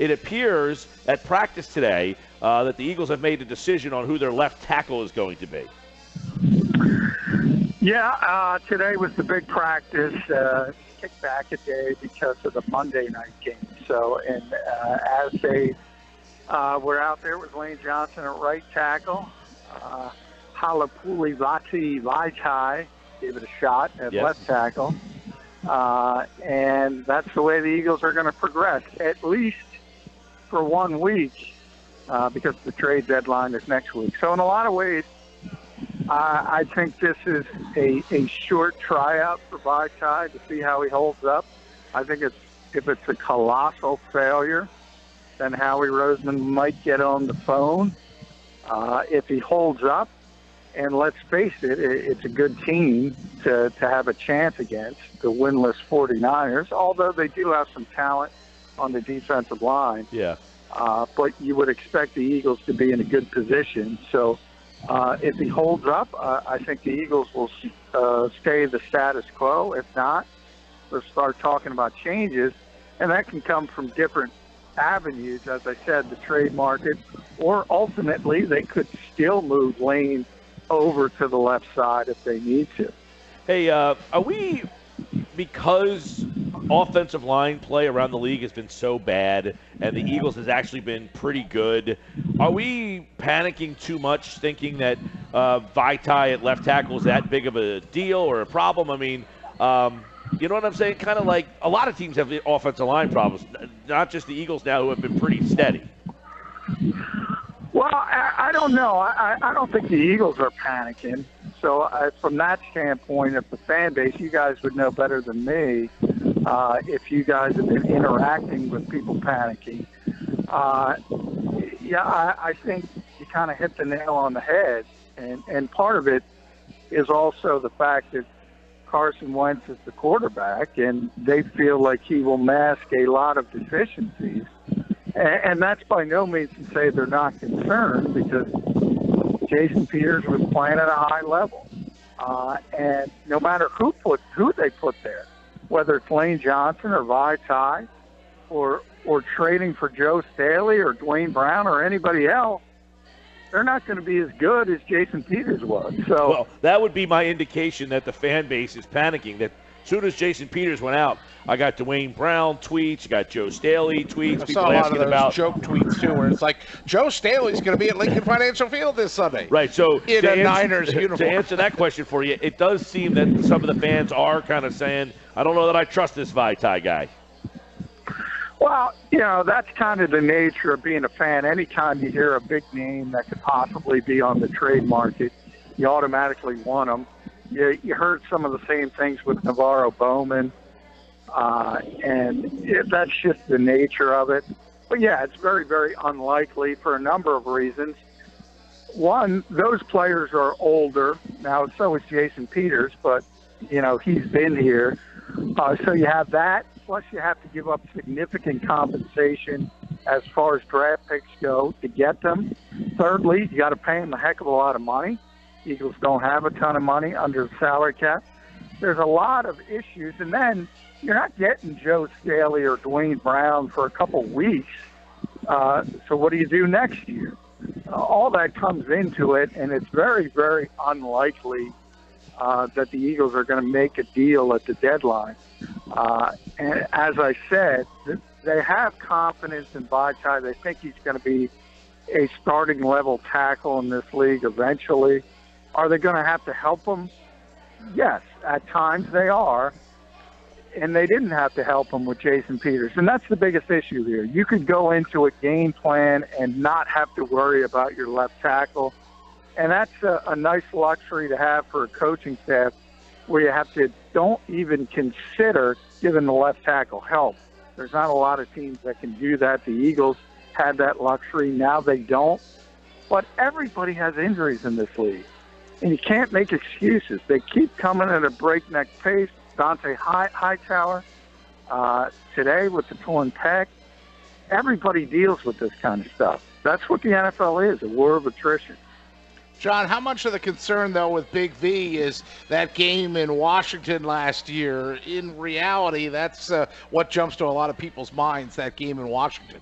it appears at practice today that the Eagles have made a decision on who their left tackle is going to be. Yeah, today was the big practice. Kicked back a day because of the Monday night game. So, and as they were out there with Lane Johnson at right tackle, Vaitai gave it a shot at left tackle. And that's the way the Eagles are going to progress, at least for 1 week, because the trade deadline is next week. So in a lot of ways, I think this is a short tryout for Vaitai to see how he holds up. I think if it's a colossal failure, then Howie Roseman might get on the phone. If he holds up, and let's face it, it's a good team to have a chance against the winless 49ers, although they do have some talent on the defensive line. Yeah. But you would expect the Eagles to be in a good position. So if he holds up, I think the Eagles will stay the status quo. If not, they'll start talking about changes, and that can come from different avenues, as I said, the trade market, or ultimately they could still move Lane over to the left side if they need to. Hey, are we, because offensive line play around the league has been so bad and the Eagles has actually been pretty good, are we panicking too much thinking that Vaitai at left tackle is that big of a deal or a problem? I mean, you know what I'm saying? Kind of like a lot of teams have the offensive line problems, not just the Eagles now, who have been pretty steady. Well, I don't know. I don't think the Eagles are panicking. So from that standpoint, if the fan base, you guys would know better than me if you guys have been interacting with people panicking. I think you kind of hit the nail on the head. And part of it is also the fact that Carson Wentz is the quarterback, and they feel like he will mask a lot of deficiencies. And that's by no means to say they're not concerned, because Jason Peters was playing at a high level. And no matter who they put there, whether it's Lane Johnson or Vaitai or trading for Joe Staley or Dwayne Brown or anybody else, they're not going to be as good as Jason Peters was. So, well, that would be my indication that the fan base is panicking, that as soon as Jason Peters went out, I got Dwayne Brown tweets, you got Joe Staley tweets. I saw a lot of those joke tweets, too, where it's like, Joe Staley's going to be at Lincoln Financial Field this Sunday. Right, so in a Niners uniform. To answer that question for you, it does seem that some of the fans are kind of saying, I don't know that I trust this Vaitai guy. Well, you know, that's kind of the nature of being a fan. Anytime you hear a big name that could possibly be on the trade market, you automatically want them. You heard some of the same things with Navarro Bowman, and that's just the nature of it. But, yeah, it's very, very unlikely for a number of reasons. One, those players are older. Now, so is Jason Peters, but, you know, he's been here. So you have that. Plus, you have to give up significant compensation as far as draft picks go to get them. Thirdly, you got to pay them a heck of a lot of money. Eagles don't have a ton of money under the salary cap. There's a lot of issues. And then you're not getting Joe Staley or Dwayne Brown for a couple weeks. So what do you do next year? All that comes into it, and it's very, very unlikely that the Eagles are going to make a deal at the deadline. And as I said, they have confidence in Vaitai. They think he's going to be a starting level tackle in this league eventually. Are they going to have to help him? Yes, at times they are. And they didn't have to help him with Jason Peters. And that's the biggest issue here. You could go into a game plan and not have to worry about your left tackle. And that's a nice luxury to have for a coaching staff, where you have to don't even consider giving the left tackle help. There's not a lot of teams that can do that. The Eagles had that luxury. Now they don't. But everybody has injuries in this league, and you can't make excuses. They keep coming at a breakneck pace. Dante Hightower today with the torn pec. Everybody deals with this kind of stuff. That's what the NFL is, a war of attrition. John, how much of the concern, though, with Big V is that game in Washington last year? In reality, that's what jumps to a lot of people's minds, that game in Washington.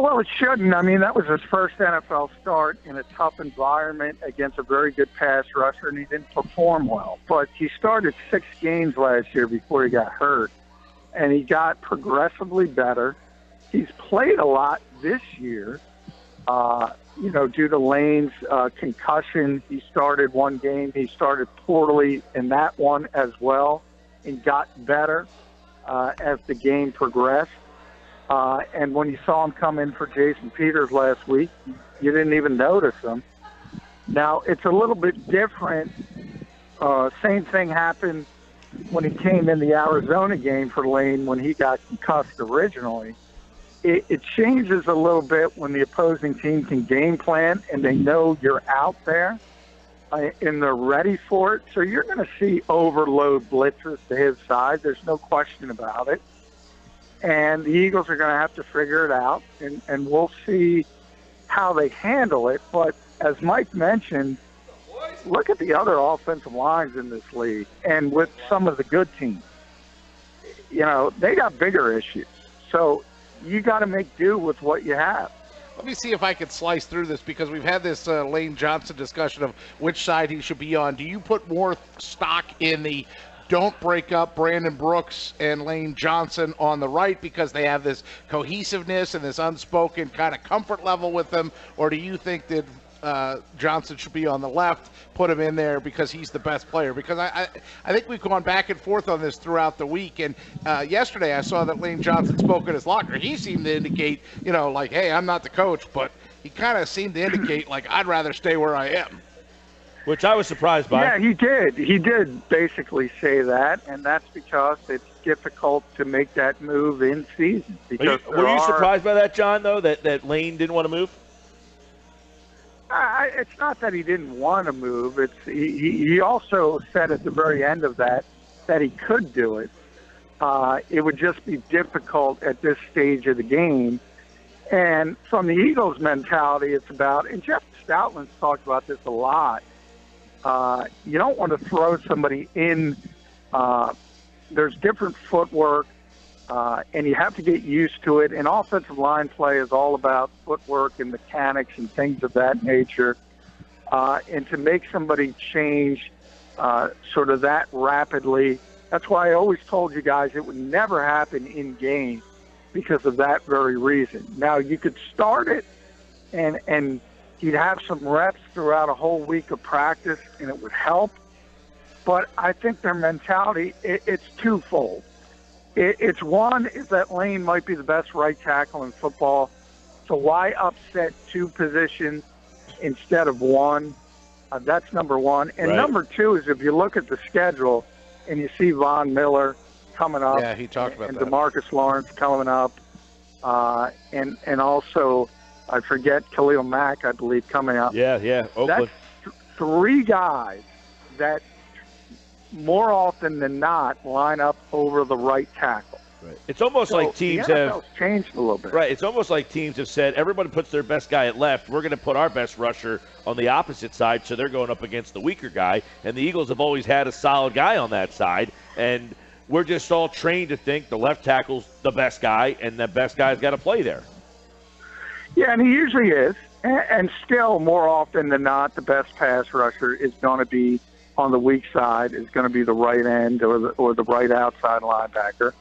well, it shouldn't. I mean, that was his first NFL start in a tough environment against a very good pass rusher, and he didn't perform well. But he started 6 games last year before he got hurt, and he got progressively better. He's played a lot this year, due to Lane's concussion. He started one game. He started poorly in that one as well and got better as the game progressed. And when you saw him come in for Jason Peters last week, you didn't even notice him. Now, it's a little bit different. Same thing happened when he came in the Arizona game for Lane when he got concussed originally. It changes a little bit when the opposing team can game plan and they know you're out there and they're ready for it. So you're going to see overload blitzers to his side. There's no question about it. And the Eagles are going to have to figure it out, and we'll see how they handle it. But as Mike mentioned, look at the other offensive lines in this league, and with some of the good teams. They got bigger issues. So you got to make do with what you have. Let me see if I can slice through this, because we've had this Lane Johnson discussion of which side he should be on. Do you put more stock in the don't break up Brandon Brooks and Lane Johnson on the right because they have this cohesiveness and this unspoken kind of comfort level with them? Or do you think that Johnson should be on the left, put him in there because he's the best player? Because I think we've gone back and forth on this throughout the week. And yesterday I saw that Lane Johnson spoke in his locker. He seemed to indicate, like, hey, I'm not the coach, but he kind of seemed to indicate, like, I'd rather stay where I am. Which I was surprised by. Yeah, he did. He did basically say that, and that's because it's difficult to make that move in season. Because were you surprised by that, John, though, that Lane didn't want to move? It's not that he didn't want to move. He also said at the very end of that he could do it. It would just be difficult at this stage of the game. And from the Eagles' mentality, it's about, and Jeff Stoutland's talked about this a lot, you don't want to throw somebody in. There's different footwork, and you have to get used to it. And offensive line play is all about footwork and mechanics and things of that nature. And to make somebody change sort of that rapidly, that's why I always told you guys it would never happen in game because of that very reason. Now, you could start it and he'd have some reps throughout a whole week of practice, and it would help. But I think their mentality, it's twofold. It's one is that Lane might be the best right tackle in football, so why upset 2 positions instead of 1? That's number one. And number 2 is if you look at the schedule and you see Von Miller coming up, yeah, he talked about and that. DeMarcus Lawrence coming up, and also I forget Khalil Mack, I believe, coming up. Yeah, Oakland. That's 3 guys that more often than not line up over the right tackle. Right. It's almost like teams have changed a little bit. Right. It's almost like teams have said everybody puts their best guy at left. We're going to put our best rusher on the opposite side, so they're going up against the weaker guy. And the Eagles have always had a solid guy on that side, and we're just all trained to think the left tackle's the best guy, and the best guy's got to play there. Yeah, and he usually is. And still, more often than not, the best pass rusher is going to be on the weak side, is going to be the right end or the right outside linebacker.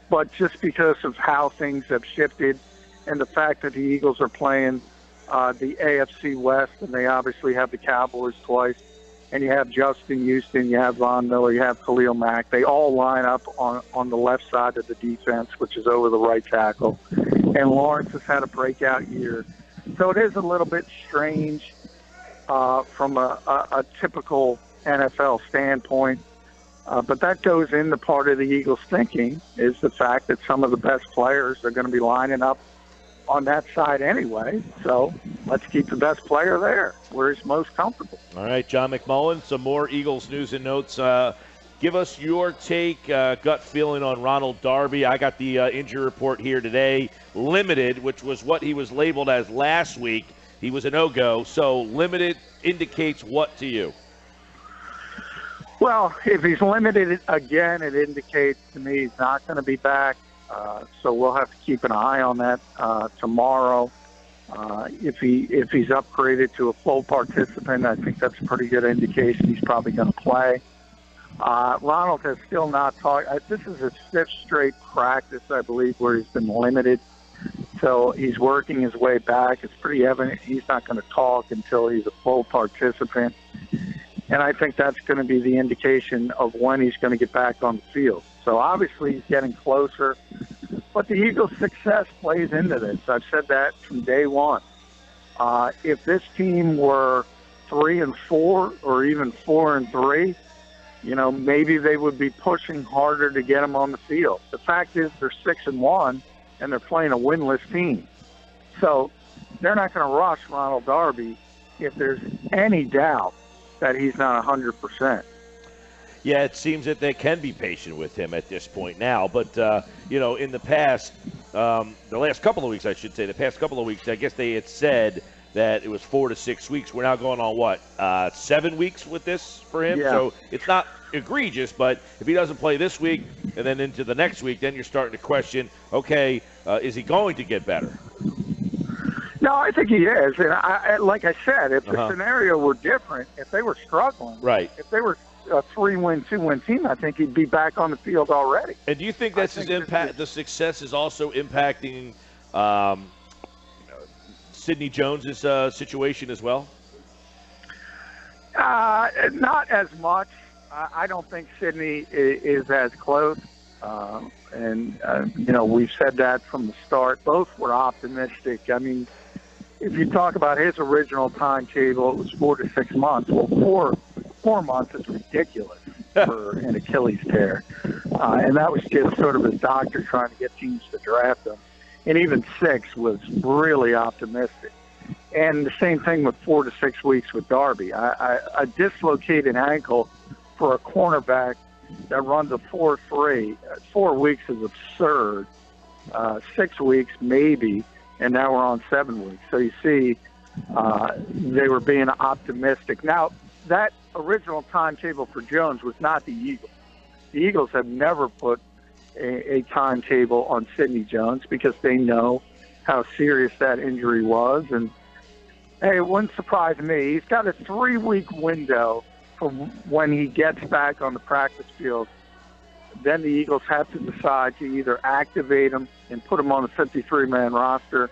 But just because of how things have shifted and the fact that the Eagles are playing the AFC West, and they obviously have the Cowboys twice, and you have Justin Houston, you have Von Miller, you have Khalil Mack. They all line up on the left side of the defense, which is over the right tackle. And Lawrence has had a breakout year. So it is a little bit strange from a typical NFL standpoint. But that goes into part of the Eagles' thinking, is the fact that some of the best players are going to be lining up on that side anyway. So let's keep the best player there where he's most comfortable. All right, John McMullen, some more Eagles news and notes. Give us your take, gut feeling on Ronald Darby. I got the injury report here today. Limited, which was what he was labeled as last week. He was a no-go. So limited indicates what to you? Well, if he's limited again, it indicates to me he's not going to be back. So we'll have to keep an eye on that tomorrow. If he's upgraded to a full participant, I think that's a pretty good indication he's probably going to play. Ronald has still not talked. This is his fifth straight practice, I believe, where he's been limited. So he's working his way back. It's pretty evident he's not going to talk until he's a full participant. And I think that's going to be the indication of when he's going to get back on the field. So obviously he's getting closer. But the Eagles' success plays into this. I've said that from day one. If this team were 3-4 or even 4-3, maybe they would be pushing harder to get him on the field. The fact is they're 6-1, and they're playing a winless team. So they're not going to rush Ronald Darby if there's any doubt that he's not 100%. Yeah, it seems that they can be patient with him at this point now. But, in the past, the last couple of weeks, I should say, I guess they had said that it was 4 to 6 weeks. We're now going on, 7 weeks with this for him? Yeah. So it's not egregious, but if he doesn't play this week and then into the next week, then you're starting to question, okay, is he going to get better? No, I think he is. And like I said, if the scenario were different, if they were struggling, right? If they were a 3-win, 2-win team, I think he'd be back on the field already. And do you think that's his impact? The success is also impacting Sidney Jones's situation as well? Not as much. I don't think Sidney is as close. We've said that from the start. Both were optimistic. I mean, if you talk about his original timetable, it was 4 to 6 months. Well, 4 months is ridiculous for an Achilles tear. And that was just sort of his doctor trying to get teams to draft him. And even 6 was really optimistic. And the same thing with 4 to 6 weeks with Darby. A dislocated ankle for a cornerback that runs a 4.3, 4 weeks is absurd. 6 weeks maybe, and now we're on 7 weeks. So you see, they were being optimistic. Now, that original timetable for Jones was not the Eagles. The Eagles have never put a timetable on Sidney Jones because they know how serious that injury was. And, hey, it wouldn't surprise me. He's got a 3-week window from when he gets back on the practice field. Then the Eagles have to decide to either activate him and put him on the 53-man roster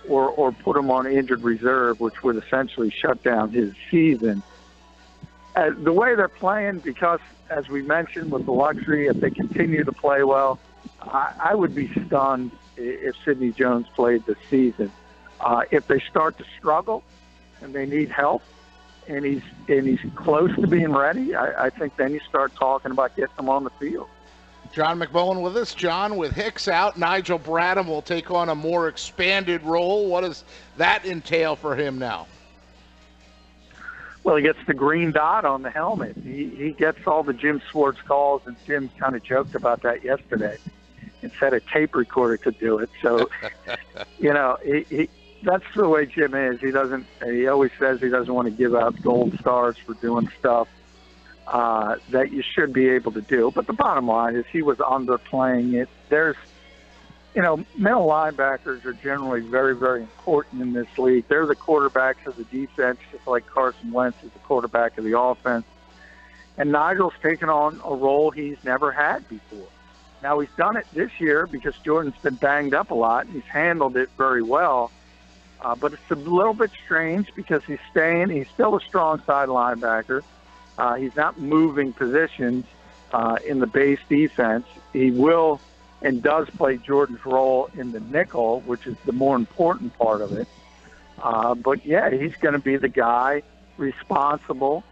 or put him on injured reserve, which would essentially shut down his season. The way they're playing, because, as we mentioned, with the luxury, if they continue to play well, I would be stunned if Sidney Jones played this season. If they start to struggle and they need help, and he's close to being ready, I think then you start talking about getting him on the field. John McMullen with us. John, with Hicks out, Nigel Bradham will take on a more expanded role. What does that entail for him now? Well, he gets the green dot on the helmet. He gets all the Jim Schwartz calls, and Jim kind of joked about that yesterday and said a tape recorder could do it. So, that's the way Jim is. He always says he doesn't want to give out gold stars for doing stuff that you should be able to do. But the bottom line is he was underplaying it. There's, middle linebackers are generally very, very important in this league. They're the quarterbacks of the defense, just like Carson Wentz is the quarterback of the offense. And Nigel's taken on a role he's never had before. Now, he's done it this year because Jordan's been banged up a lot, and he's handled it very well. But it's a little bit strange because he's still a strong side linebacker. He's not moving positions in the base defense. He will and does play Jordan's role in the nickel, which is the more important part of it. But, yeah, he's going to be the guy responsible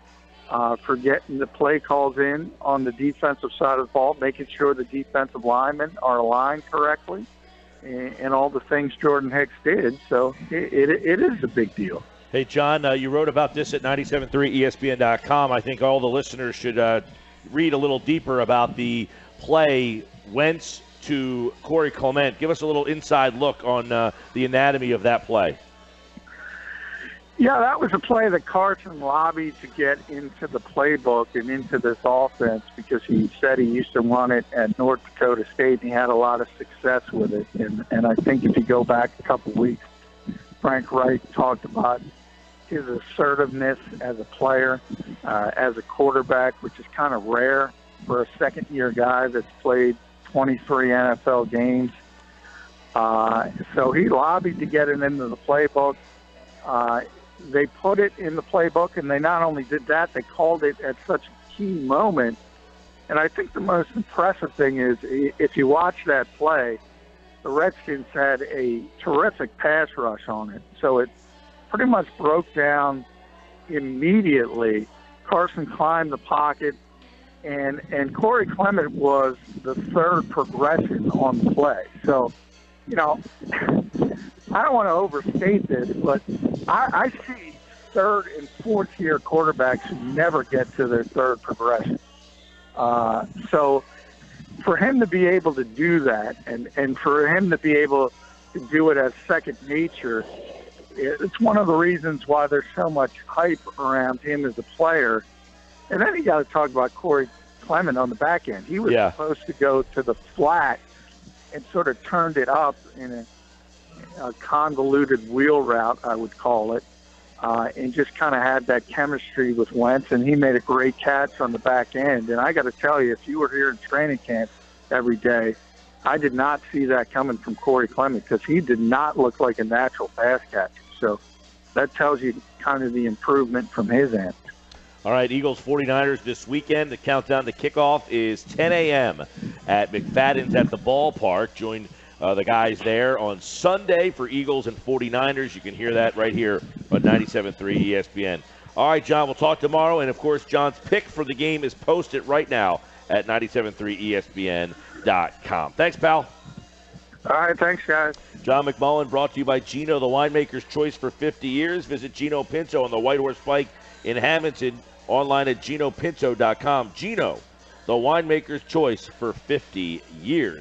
for getting the play calls in on the defensive side of the ball, making sure the defensive linemen are aligned correctly, and all the things Jordan Hicks did. So it is a big deal. Hey, John, you wrote about this at 973ESPN.com. I think all the listeners should read a little deeper about the play Wentz to Corey Clement. Give us a little inside look on the anatomy of that play. Yeah, that was a play that Carson lobbied to get into the playbook and into this offense because he said he used to run it at North Dakota State and he had a lot of success with it. And I think if you go back a couple weeks, Frank Wright talked about his assertiveness as a player, as a quarterback, which is kind of rare for a second-year guy that's played 23 NFL games. So he lobbied to get it into the playbook. They put it in the playbook, and they not only did that, they called it at such a key moment. And I think the most impressive thing is if you watch that play, the Redskins had a terrific pass rush on it. So it pretty much broke down immediately. Carson climbed the pocket, and Corey Clement was the third progression on the play. So, you know, I don't want to overstate this, but I see third and fourth year quarterbacks who never get to their third progression. So for him to be able to do that and for him to be able to do it as second nature, it's one of the reasons why there's so much hype around him as a player. And then you got to talk about Corey Clement on the back end. He was supposed to go to the flat and sort of turned it up in a convoluted wheel route, I would call it, and just kind of had that chemistry with Wentz, and he made a great catch on the back end. And I got to tell you, if you were here in training camp every day, I did not see that coming from Corey Clement because he did not look like a natural pass catcher. So that tells you kind of the improvement from his end. All right, Eagles 49ers this weekend. The countdown to kickoff is 10 a.m. at McFadden's at the ballpark. Join the guys there on Sunday for Eagles and 49ers. You can hear that right here on 97.3 ESPN. All right, John, we'll talk tomorrow. And, of course, John's pick for the game is posted right now at 97.3ESPN.com. Thanks, pal. All right, thanks, guys. John McMullen brought to you by Gino, the winemaker's choice for 50 years. Visit Gino Pinto on the White Horse Pike in Hamilton, online at GinoPinto.com. Gino, the winemaker's choice for 50 years.